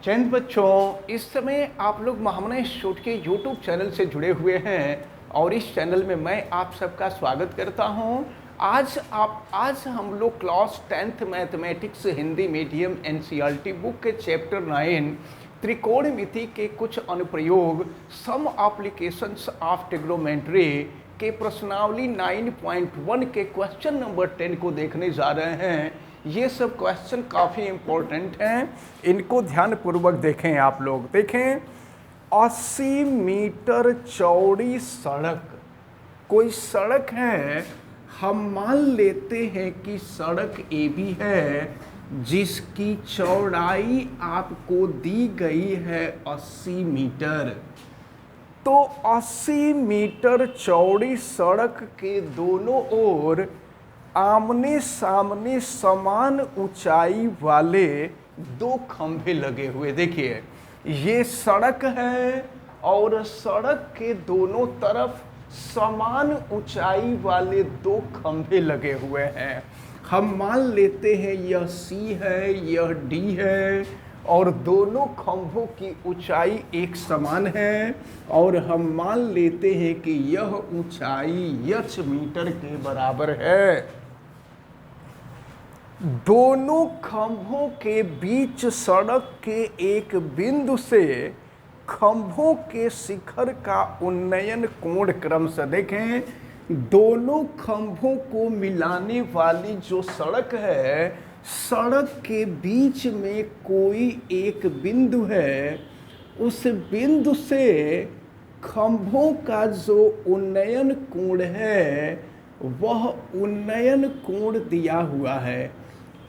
चंद बच्चों, इस समय आप लोग महामना इंस्टीट्यूट के यूट्यूब चैनल से जुड़े हुए हैं और इस चैनल में मैं आप सबका स्वागत करता हूं। आज हम लोग class 10th mathematics Hindi medium NCERT book के चैप्टर 9 त्रिकोणमिति के कुछ अनुप्रयोग सम एप्लीकेशंस ऑफ ट्रिग्नोमेट्री के प्रश्नावली 9.1 के क्वेश्चन नंबर 10 को देखने जा रहे हैं। ये सब क्वेश्चन काफ़ी इम्पोर्टेंट हैं, इनको ध्यानपूर्वक देखें। आप लोग देखें, 80 मीटर चौड़ी सड़क, कोई सड़क है, हम मान लेते हैं कि सड़क AB है जिसकी चौड़ाई आपको दी गई है 80 मीटर। तो 80 मीटर चौड़ी सड़क के दोनों ओर आमने सामने समान ऊंचाई वाले दो खंभे लगे हुए। देखिए, ये सड़क है और सड़क के दोनों तरफ समान ऊंचाई वाले दो खंभे लगे हुए हैं। हम मान लेते हैं यह C है, यह D है और दोनों खंभों की ऊंचाई एक समान है और हम मान लेते हैं कि यह ऊंचाई h मीटर के बराबर है। दोनों खंभों के बीच सड़क के एक बिंदु से खंभों के शिखर का उन्नयन कोण क्रमशः, देखें, दोनों खंभों को मिलाने वाली जो सड़क है, सड़क के बीच में कोई एक बिंदु है, उस बिंदु से खंभों का जो उन्नयन कोण है वह उन्नयन कोण दिया हुआ है।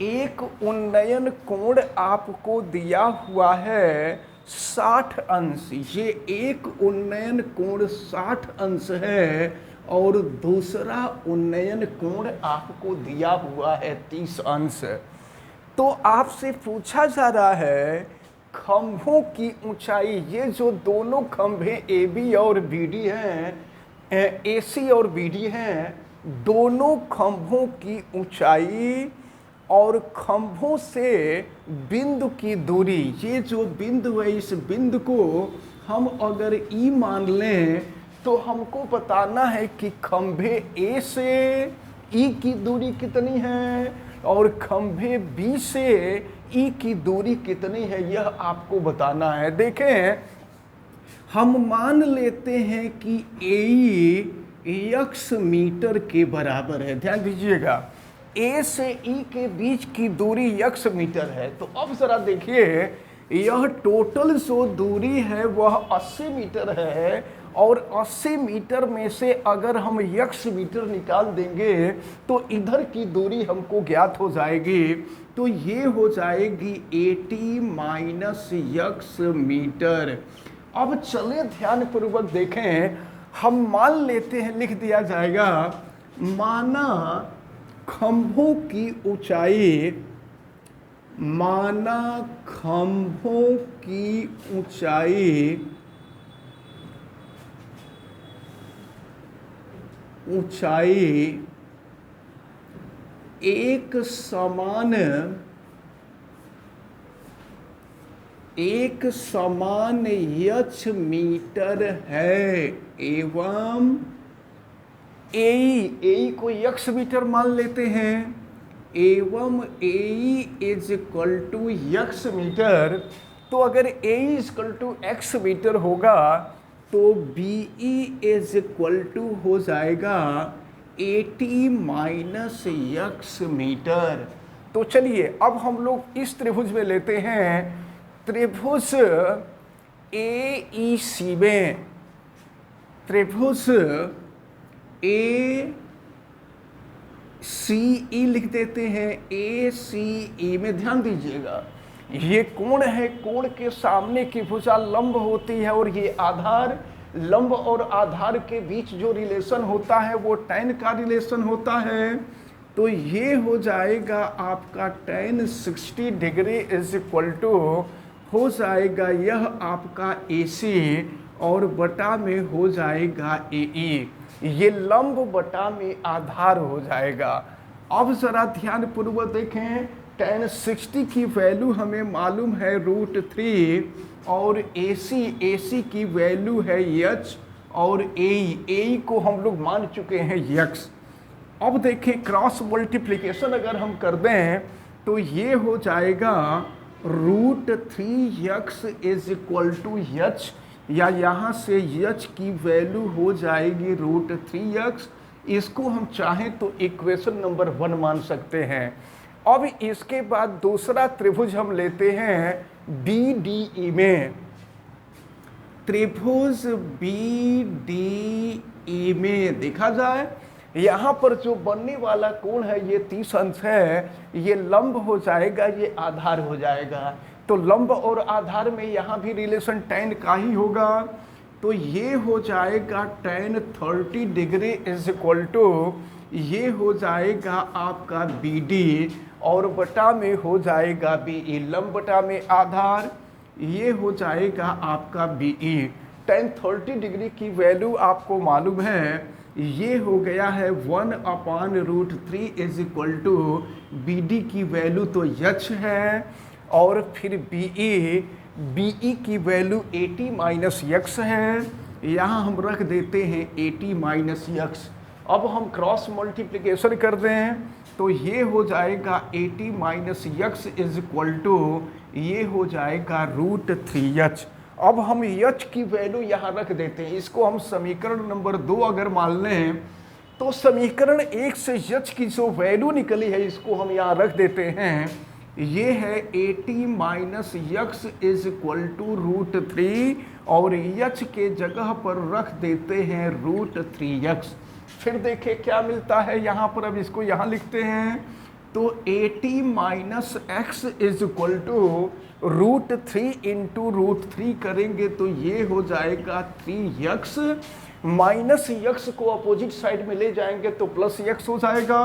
एक उन्नयन कोण आपको दिया हुआ है 60 अंश। ये एक उन्नयन कोण 60 अंश है और दूसरा उन्नयन कोण आपको दिया हुआ है 30 अंश। तो आपसे पूछा जा रहा है खंभों की ऊंचाई, ये जो दोनों खंभे AB और BD हैं, AC और BD हैं, दोनों खंभों की ऊंचाई और खंभों से बिंदु की दूरी, ये जो बिंदु है, इस बिंदु को हम अगर E मान लें तो हमको बताना है कि खंभे A से E की दूरी कितनी है और खंभे B से E की दूरी कितनी है, यह आपको बताना है। देखें, हम मान लेते हैं कि AE x मीटर के बराबर है। ध्यान दीजिएगा, A से E के बीच की दूरी x मीटर है। तो अब जरा देखिए, यह टोटल जो दूरी है वह 80 मीटर है और 80 मीटर में से अगर हम x मीटर निकाल देंगे तो इधर की दूरी हमको ज्ञात हो जाएगी। तो ये हो जाएगी 80 माइनस x मीटर। अब चले ध्यानपूर्वक देखें, हम मान लेते हैं, लिख दिया जाएगा, माना खंभों की ऊंचाई, माना खंभों की ऊंचाई एक समान h मीटर है एवं AE को x मीटर मान लेते हैं एवं AE is equal to x metre. तो अगर AE is equal to x metre होगा तो BE इज इक्वल टू हो जाएगा 80 माइनस x मीटर। तो चलिए अब हम लोग इस त्रिभुज में लेते हैं, त्रिभुज AEC में, त्रिभुज ACE लिख देते हैं। ACE में ध्यान दीजिएगा, ये कोण है, कोण के सामने की भुजा लंब होती है और ये आधार, लंब और आधार के बीच जो रिलेशन होता है वो tan का रिलेशन होता है। तो ये हो जाएगा आपका tan 60 degree is equal to हो जाएगा यह आपका AC और बटा में हो जाएगा AE। ये लंब बटा में आधार हो जाएगा। अब जरा ध्यान पूर्वक देखें, tan 60 की वैल्यू हमें मालूम है √3 और AC की वैल्यू है h और AE को हम लोग मान चुके हैं x। अब देखें क्रॉस मल्टीप्लिकेशन अगर हम कर दें तो ये हो जाएगा √3x = h, या यहाँ से h की वैल्यू हो जाएगी √3x। इसको हम चाहें तो इक्वेशन नंबर 1 मान सकते हैं। अब इसके बाद दूसरा त्रिभुज हम लेते हैं BDE में। त्रिभुज BDE में देखा जाए यहाँ पर जो बनने वाला कोण है ये 30 अंश है, ये लंब हो जाएगा, ये आधार हो जाएगा। तो लंब और आधार में यहाँ भी रिलेशन tan का ही होगा, तो ये हो जाएगा tan 30 डिग्री = ये हो जाएगा आपका BD और बटा में हो जाएगा BE, लंब बटा में आधार, ये हो जाएगा आपका BE। tan 30 डिग्री की वैल्यू आपको मालूम है, ये हो गया है 1/√3 = BD की वैल्यू तो h है, और फिर BE की वैल्यू 80 - x है। यहाँ हम रख देते हैं 80 - x। अब हम क्रॉस मल्टीप्लिकेशन कर दें तो ये हो जाएगा 80 - x = ये हो जाएगा √3h। अब हम h की वैल्यू यहाँ रख देते हैं। इसको हम समीकरण नंबर 2 अगर मान लें तो समीकरण 1 से h की जो वैल्यू निकली है इसको हम यहाँ रख देते हैं। ये है 80 - x √3 और h के जगह पर रख देते हैं √3x। फिर देखें क्या मिलता है यहाँ पर। अब इसको यहाँ लिखते हैं तो 80 - x = √3 × √3 करेंगे तो ये हो जाएगा 3x, माइनस x को अपोजिट साइड में ले जाएंगे तो प्लस x हो जाएगा।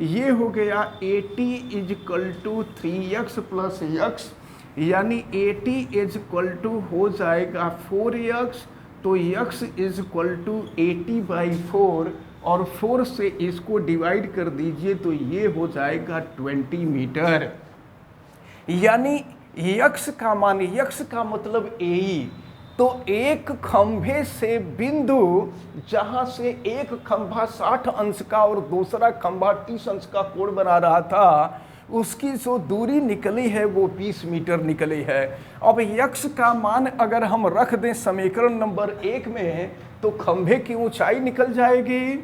ये हो गया 80 = 3x + x, यानी 80 = हो जाएगा 4x, तो x = 80/4 और 4 से इसको डिवाइड कर दीजिए तो ये हो जाएगा 20 मीटर। यानी x का मान, x का मतलब AE, तो एक खंभे से बिंदु जहां से एक खंभा 60 अंश का और दूसरा खंभा 30 अंश का कोण बना रहा था, उसकी जो दूरी निकली है वो 20 मीटर निकली है। अब x का मान अगर हम रख दें समीकरण नंबर 1 में तो खंभे की ऊंचाई निकल जाएगी,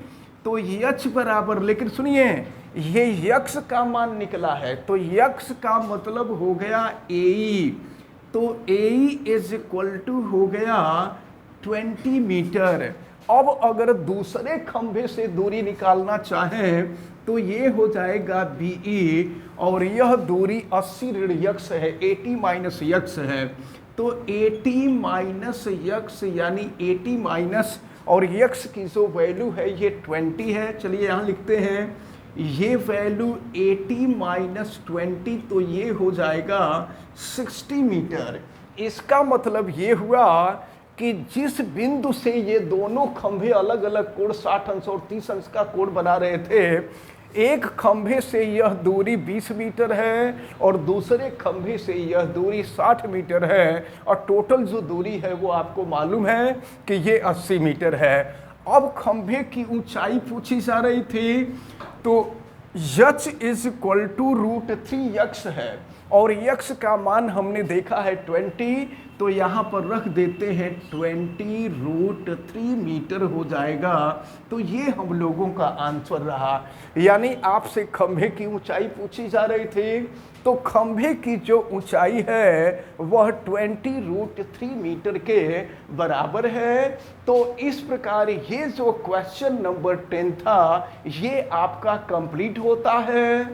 तो h बराबर, लेकिन सुनिए ये x का मान निकला है तो x का मतलब हो गया AE, तो AE = हो गया 20 मीटर। अब अगर दूसरे खंभे से दूरी निकालना चाहें तो ये हो जाएगा BE और यह दूरी 80 ऋण x है, 80 - x है, तो 80 - x यानी 80 और x की जो वैल्यू है ये 20 है। चलिए यहाँ लिखते हैं ये वैल्यू 80 - 20, तो ये हो जाएगा 60 मीटर। इसका मतलब ये हुआ कि जिस बिंदु से ये दोनों खंभे अलग अलग कोण 60 अंश और 30 अंश का कोण बना रहे थे, एक खंभे से यह दूरी 20 मीटर है और दूसरे खंभे से यह दूरी 60 मीटर है, और टोटल जो दूरी है वो आपको मालूम है कि ये 80 मीटर है। अब खंभे की ऊंचाई पूछी जा रही थी, तो h = √3x है और x का मान हमने देखा है 20, तो यहाँ पर रख देते हैं 20 √3 मीटर हो जाएगा। तो ये हम लोगों का आंसर रहा। यानी आपसे खंभे की ऊंचाई पूछी जा रही थी, तो खंभे की जो ऊंचाई है वह 20 √3 मीटर के बराबर है। तो इस प्रकार ये जो क्वेश्चन नंबर 10 था ये आपका कंप्लीट होता है।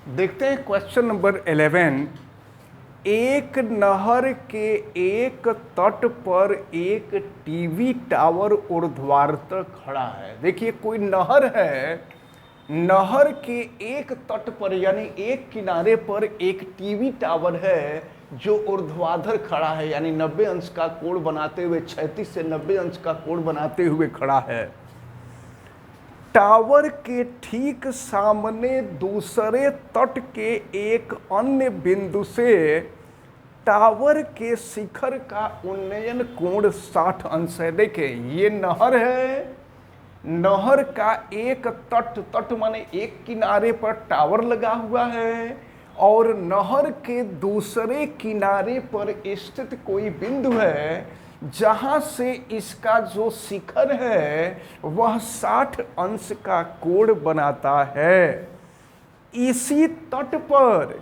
देखते हैं क्वेश्चन नंबर 11। एक नहर के एक तट पर एक टीवी टावर ऊर्ध्वाधर खड़ा है। देखिए कोई नहर है, नहर के एक तट पर यानी एक किनारे पर एक टीवी टावर है जो ऊर्ध्वाधर खड़ा है, यानी 90 अंश का कोण बनाते हुए, 36 से 90 अंश का कोण बनाते हुए खड़ा है। टावर के ठीक सामने दूसरे तट के एक अन्य बिंदु से टावर के शिखर का उन्नयन कोण 60 अंश है। देखिए ये नहर है, नहर का एक तट माने एक किनारे पर टावर लगा हुआ है और नहर के दूसरे किनारे पर स्थित कोई बिंदु है जहां से इसका जो शिखर है वह 60 अंश का कोण बनाता है। इसी तट पर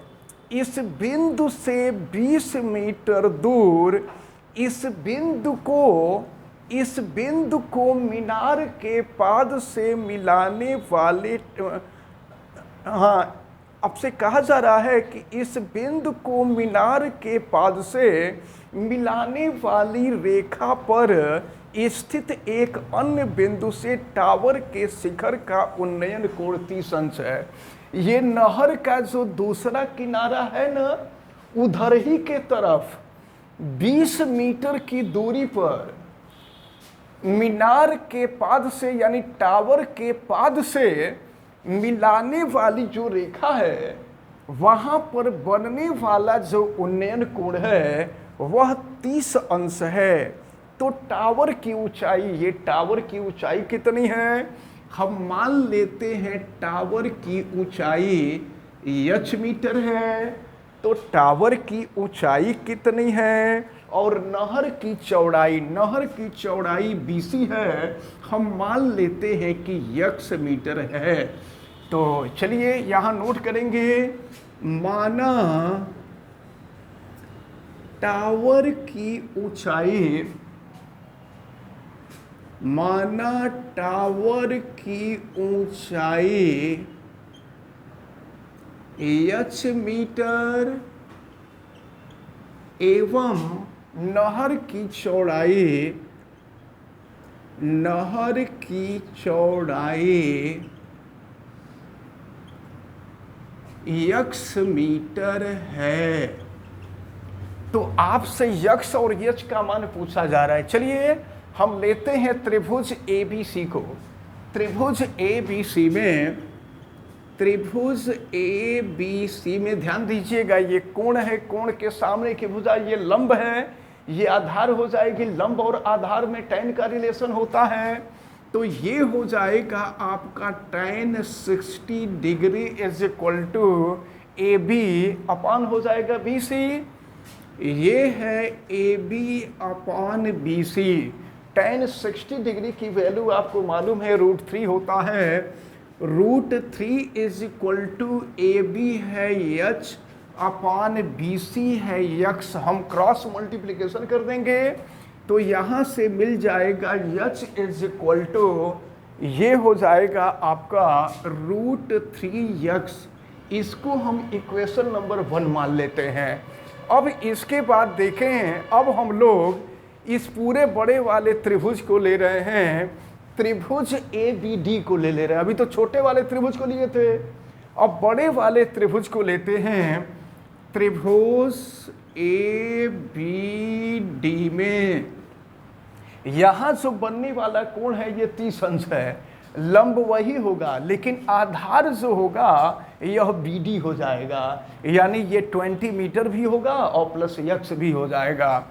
इस बिंदु से 20 मीटर दूर इस बिंदु को मीनार के पाद से मिलाने वाले अब से कहा जा रहा है कि इस बिंदु को मीनार के पाद से मिलाने वाली रेखा पर स्थित एक अन्य बिंदु से टावर के शिखर का उन्नयन कोण 30 अंश है। ये नहर का जो दूसरा किनारा है ना, उधर ही के तरफ 20 मीटर की दूरी पर मीनार के पाद से यानी टावर के पाद से मिलाने वाली जो रेखा है वहां पर बनने वाला जो उन्नयन कोण है वह 30 अंश है। तो टावर की ऊंचाई, ये टावर की ऊंचाई कितनी है? हम मान लेते हैं टावर की ऊंचाई h मीटर है। तो टावर की ऊंचाई कितनी है और नहर की चौड़ाई BC है, हम मान लेते हैं कि x मीटर है। तो चलिए यहाँ नोट करेंगे, माना टावर की ऊंचाई h मीटर एवं नहर की चौड़ाई x मीटर है। तो आपसे x और h का मान पूछा जा रहा है। चलिए हम लेते हैं त्रिभुज ABC को। त्रिभुज ABC में ध्यान दीजिएगा, ये कोण है, कोण के सामने की भुजा ये लंब है, ये आधार हो जाएगी। लंब और आधार में tan का रिलेशन होता है, तो ये हो जाएगा आपका tan 60 degree is equal to AB upon हो जाएगा BC। ये है AB upon BC। tan 60 degree की वैल्यू आपको मालूम है √3 होता है। √3 इज इक्वल टू AB है h अपान BC है x। हम क्रॉस मल्टीप्लिकेशन कर देंगे तो यहाँ से मिल जाएगा h इज इक्वल टू, ये हो जाएगा आपका √3x। इसको हम इक्वेशन नंबर 1 मान लेते हैं। अब इसके बाद देखें, अब हम लोग इस पूरे बड़े वाले त्रिभुज को ले रहे हैं, त्रिभुज ABD को ले रहे हैं। अभी तो छोटे वाले त्रिभुज को लिए थे, अब बड़े वाले त्रिभुज को लेते हैं। त्रिभुज ABD में यहाँ जो बनने वाला कोण है ये 30 अंश है। लंब वही होगा लेकिन आधार जो होगा यह BD हो जाएगा, यानी ये 20 मीटर भी होगा और प्लस x भी हो जाएगा।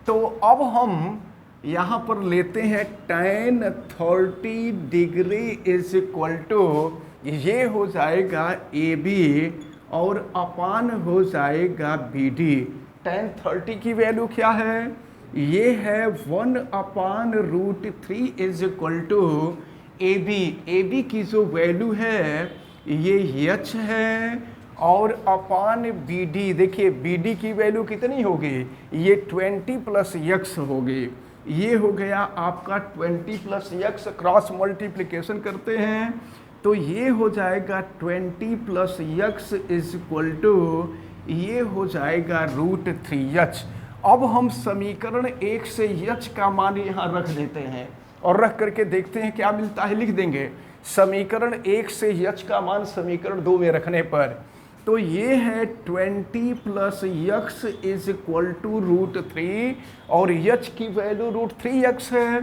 तो अब हम यहाँ पर लेते हैं tan 30 degree is equal to, ये हो जाएगा AB और अपान हो जाएगा BD। tan 30 की वैल्यू क्या है? ये है 1 upon √3 is equal to AB। AB की जो वैल्यू है ये h है और अपान BD। देखिए BD की वैल्यू कितनी होगी? ये 20 प्लस x होगी। ये हो गया आपका 20 प्लस x, क्रॉस मल्टीप्लिकेशन करते हैं तो ये हो जाएगा 20 plus x is equal to, ये हो जाएगा √3h। अब हम समीकरण 1 से h का मान यहाँ रख देते हैं और रख करके देखते हैं क्या मिलता है। लिख देंगे समीकरण 1 से h का मान समीकरण 2 में रखने पर, तो ये है 20 plus x is equal to √3 और h की वैल्यू √3x है,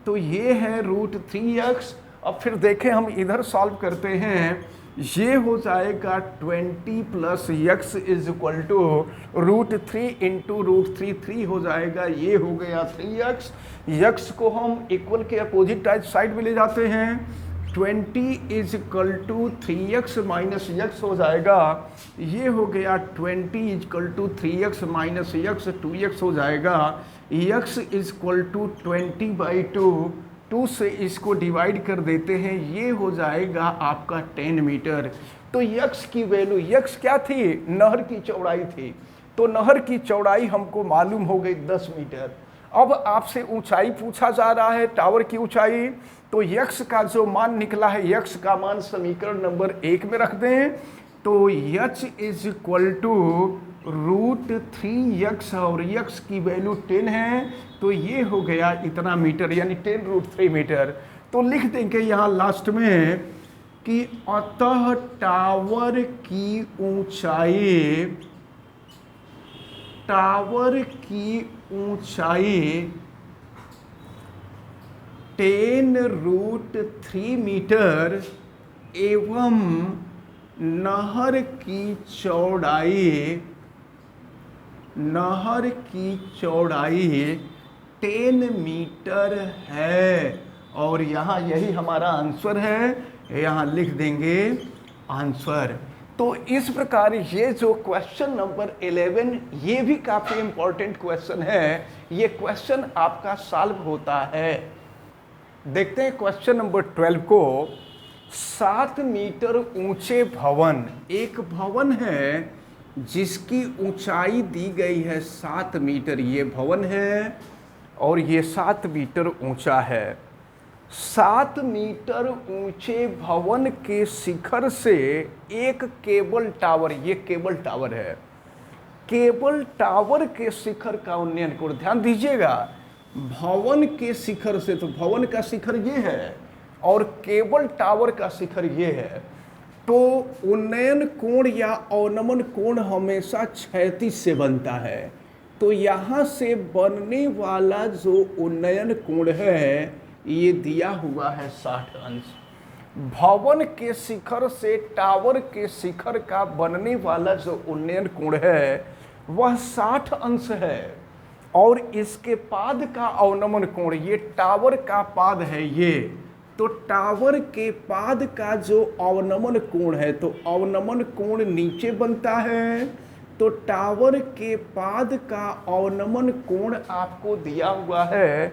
तो ये है √3x अब फिर देखें हम इधर सॉल्व करते हैं, ये हो जाएगा 20 plus x is equal to √3 into √3, 3 हो जाएगा, ये हो गया 3x। यक्स को हम इक्वल के अपोजिट साइड में ले जाते हैं, 20 is equal to 3x minus x हो जाएगा, ये हो गया 20 is equal to 3x minus x, 2x हो जाएगा, यक्स इज इक्वल टू 20/2, 2 से इसको डिवाइड कर देते हैं, ये हो जाएगा आपका 10 मीटर। तो यक्स की वैल्यू, यक्स क्या थी, नहर की चौड़ाई थी, तो नहर की चौड़ाई हमको मालूम हो गई 10 मीटर। अब आपसे ऊंचाई पूछा जा रहा है, टावर की ऊंचाई, तो यक्स का जो मान निकला है, यक्स का मान समीकरण नंबर 1 में रख दें, तो यच इज इक्वल टू √3x और यक्स की वैल्यू 10 है, तो ये हो गया इतना मीटर, यानी 10√3 मीटर। तो लिख देंगे यहाँ लास्ट में कि अतः टावर की ऊंचाई, टावर की ऊंचाई 10√3 मीटर एवं नहर की चौड़ाई, नहर की चौड़ाई 10 मीटर है। और यहाँ यही हमारा आंसर है, यहाँ लिख देंगे आंसर। तो इस प्रकार ये जो क्वेश्चन नंबर 11, ये भी काफ़ी इंपॉर्टेंट क्वेश्चन है, ये क्वेश्चन आपका सॉल्व होता है। देखते हैं क्वेश्चन नंबर 12 को। 7 मीटर ऊंचे भवन, एक भवन है जिसकी ऊंचाई दी गई है 7 मीटर, ये भवन है और ये 7 मीटर ऊंचा है। 7 मीटर ऊंचे भवन के शिखर से एक केबल टावर, ये केबल टावर है, केबल टावर के शिखर का उन्नयन कोण, ध्यान दीजिएगा, भवन के शिखर से, तो भवन का शिखर ये है और केबल टावर का शिखर ये है, तो उन्नयन कोण या अवनमन कोण हमेशा क्षैतिज से बनता है। तो यहाँ से बनने वाला जो उन्नयन कोण है ये दिया हुआ है 60 अंश। भवन के शिखर से टावर के शिखर का बनने वाला जो उन्नयन कोण है वह 60 अंश है, और इसके पाद का अवनमन कोण, ये टावर का पाद है ये, तो टावर के पाद का जो अवनमन कोण है, तो अवनमन कोण नीचे बनता है, तो टावर के पाद का अवनमन कोण आपको दिया हुआ है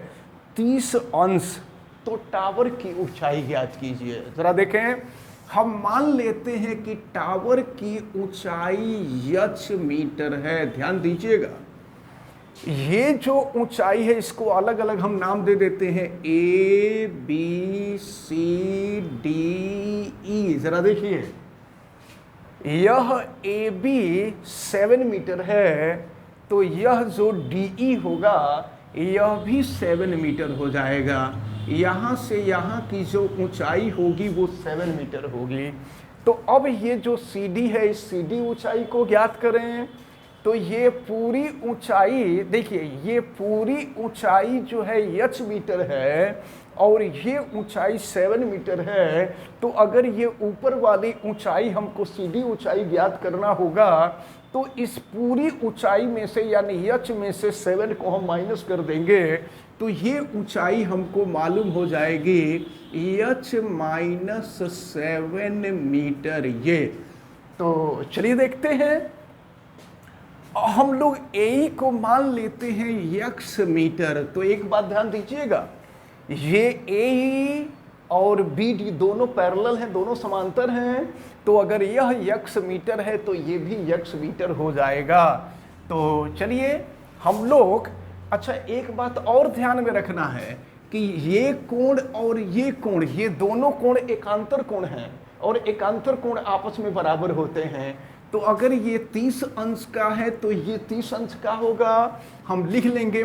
30 अंश। तो टावर की ऊंचाई ज्ञात कीजिए। जरा देखें, हम मान लेते हैं कि टावर की ऊंचाई h मीटर है, ध्यान दीजिएगा, ये जो ऊंचाई है इसको अलग अलग हम नाम दे देते हैं A B C D E। जरा देखिए, यह AB 7 मीटर है, तो यह जो DE होगा यह भी 7 मीटर हो जाएगा। यहाँ से यहाँ की जो ऊंचाई होगी वो 7 मीटर होगी। तो अब ये जो CD है, इस CD ऊंचाई को ज्ञात करें। तो ये पूरी ऊंचाई, देखिए ये पूरी ऊंचाई जो है h मीटर है और ये ऊंचाई 7 मीटर है। तो अगर ये ऊपर वाली ऊंचाई हमको सीधी ऊंचाई ज्ञात करना होगा, तो इस पूरी ऊंचाई में से यानी h में से 7 को हम माइनस कर देंगे, तो ये ऊंचाई हमको मालूम हो जाएगी h माइनस 7 मीटर ये। तो चलिए देखते हैं, हम लोग ए को मान लेते हैं x मीटर। तो एक बात ध्यान दीजिएगा, ये ए और बी डी दोनों पैरेलल हैं, दोनों समांतर हैं। तो अगर यह x मीटर है तो ये भी x मीटर हो जाएगा। तो चलिए हम लोग, अच्छा एक बात और ध्यान में रखना है कि ये कोण और ये कोण, ये दोनों कोण एकांतर कोण हैं और एकांतर कोण आपस में बराबर होते हैं। तो अगर ये 30 अंश का है तो ये 30 अंश का होगा। हम लिख लेंगे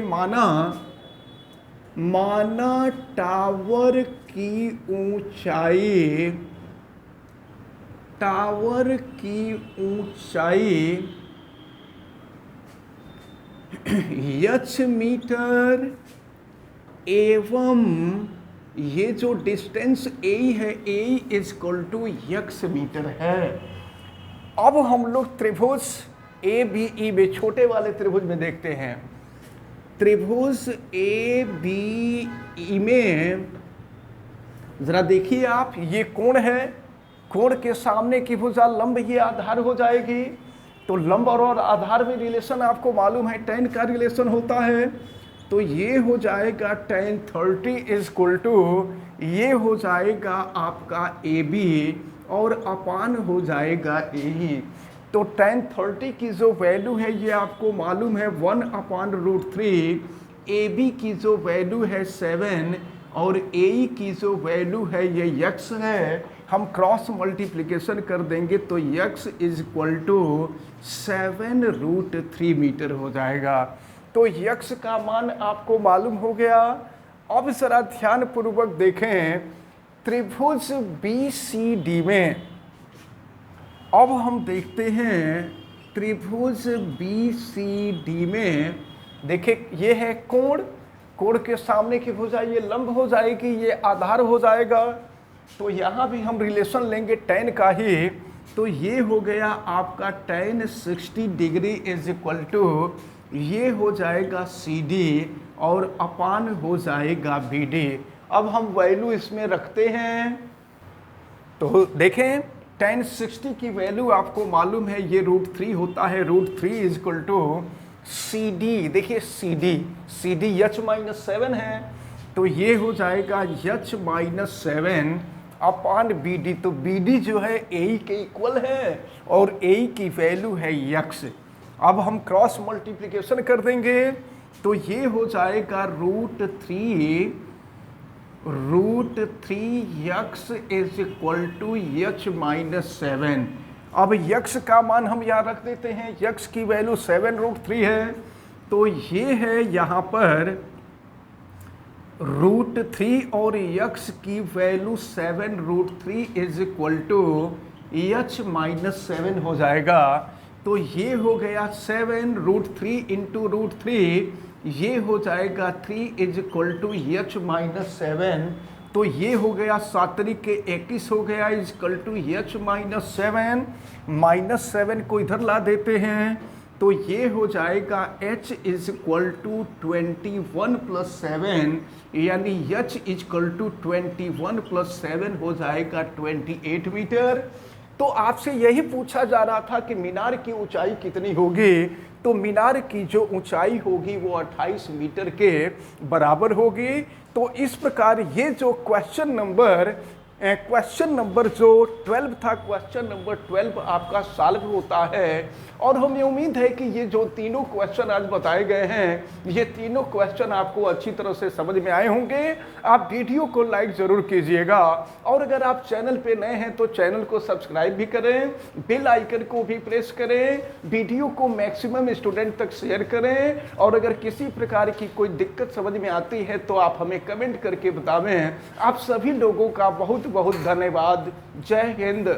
माना टावर की ऊंचाई, टावर की ऊंचाई h मीटर एवं ये जो डिस्टेंस ए है, A is equal to x meter है। अब हम लोग त्रिभुज ए बी ई में, छोटे वाले त्रिभुज में देखते हैं। त्रिभुज ए बी ई में जरा देखिए आप, ये कोण है, कोण के सामने की भुजा लंब ये आधार हो जाएगी। तो लंब और आधार में रिलेशन आपको मालूम है, tan का रिलेशन होता है। तो ये हो जाएगा tan 30 इज इक्वल टू, ये हो जाएगा आपका ए बी और अपान हो जाएगा ए। तो tan 30 की जो वैल्यू है ये आपको मालूम है 1/√3, ए बी की जो वैल्यू है 7 और ए की जो वैल्यू है ये x है। हम क्रॉस मल्टीप्लिकेशन कर देंगे तो x is equal to 7√3 metre हो जाएगा। तो x का मान आपको मालूम हो गया। अब जरा ध्यान पूर्वक देखें त्रिभुज BCD में। अब हम देखते हैं त्रिभुज BCD में, देखिए ये है कोण, कोण के सामने की भुजा ये लंब हो जाएगी, ये आधार हो जाएगा। तो यहाँ भी हम रिलेशन लेंगे tan का ही। तो ये हो गया आपका tan 60 degree is equal to, ये हो जाएगा CD और अपान हो जाएगा BD। अब हम वैल्यू इसमें रखते हैं। तो देखें tan 60 की वैल्यू आपको मालूम है ये √3 होता है। √3 इज इक्वल टू CD, देखिए CD h-7 है। तो ये हो जाएगा h-7 अपान BD। तो BD जो है A के इक्वल है और A की वैल्यू है x। अब हम क्रॉस मल्टीप्लिकेशन कर देंगे तो ये हो जाएगा √3x is equal to h-7। अब x का मान हम यहाँ रख देते हैं, x की वैल्यू 7√3 है। तो ये है यहाँ पर √3 और x की value 7√3 is equal to h-7 हो जाएगा। तो ये हो गया 7√3 इंटू √3, ये हो जाएगा 3 इज इक्वल टू h-7। तो ये हो गया 7 के 21 हो गया इज इक्वल टू h-7। -7 को इधर ला देते हैं तो ये हो जाएगा h इज इक्वल टू 21 + 7, यानी h इज इक्वल टू 21 + 7 हो जाएगा 28 मीटर। तो आपसे यही पूछा जा रहा था कि मीनार की ऊंचाई कितनी होगी। तो मीनार की जो ऊंचाई होगी वो 28 मीटर के बराबर होगी। तो इस प्रकार ये जो क्वेश्चन नंबर जो 12 था, क्वेश्चन नंबर 12 आपका सॉल्व होता है। और हमें उम्मीद है कि ये जो तीनों क्वेश्चन आज बताए गए हैं, ये तीनों क्वेश्चन आपको अच्छी तरह से समझ में आए होंगे। आप वीडियो को लाइक ज़रूर कीजिएगा और अगर आप चैनल पे नए हैं तो चैनल को सब्सक्राइब भी करें, बेल आइकन को भी प्रेस करें, वीडियो को मैक्सिमम स्टूडेंट तक शेयर करें। और अगर किसी प्रकार की कोई दिक्कत समझ में आती है तो आप हमें कमेंट करके बतावें। आप सभी लोगों का बहुत बहुत धन्यवाद। जय हिंद।